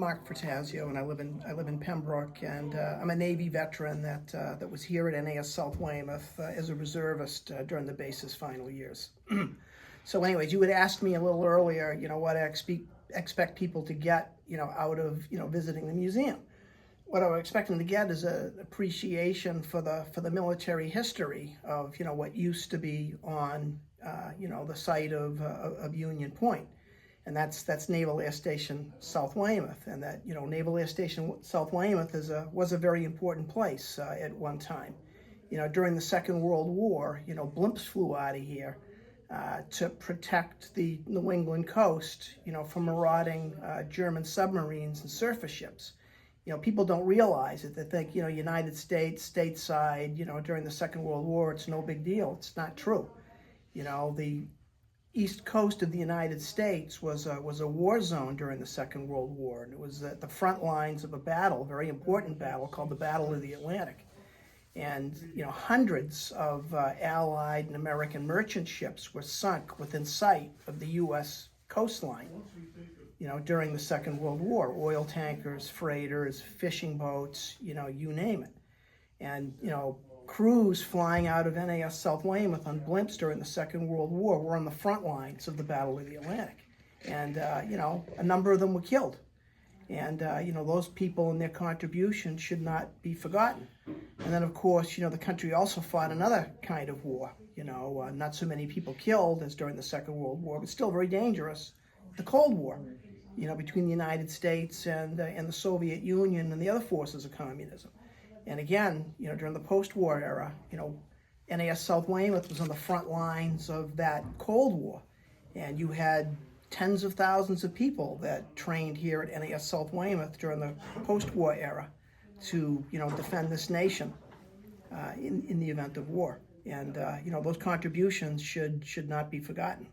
Marc Frattoni, and I live in Pembroke, and I'm a Navy veteran that was here at NAS South Weymouth as a reservist during the base's final years. So, anyways, you had asked me a little earlier, what I expect people to get, out of visiting the museum. What I was expecting to get is an appreciation for the military history of what used to be on the site of Union Point. And that's Naval Air Station South Weymouth, and that Naval Air Station South Weymouth was a very important place at one time. During the Second World War, blimps flew out of here to protect the New England coast, from marauding German submarines and surface ships. People don't realize it. They think United States stateside, during the Second World War, it's no big deal. It's not true. The east coast of the United States was a war zone during the Second World War, and it was at the front lines of a battle, a very important battle called the Battle of the Atlantic. And hundreds of Allied and American merchant ships were sunk within sight of the U.S. coastline. During the Second World War, oil tankers, freighters, fishing boats, you name it. And crews flying out of NAS South Weymouth on blimps during the Second World War were on the front lines of the Battle of the Atlantic. And, a number of them were killed. And, those people and their contribution should not be forgotten. And then, of course, the country also fought another kind of war. Not so many people killed as during the Second World War, but still very dangerous. The Cold War, between the United States and the Soviet Union and the other forces of communism. And again, during the post-war era, NAS South Weymouth was on the front lines of that Cold War. And you had tens of thousands of people that trained here at NAS South Weymouth during the post-war era to, defend this nation in the event of war. And, those contributions should not be forgotten.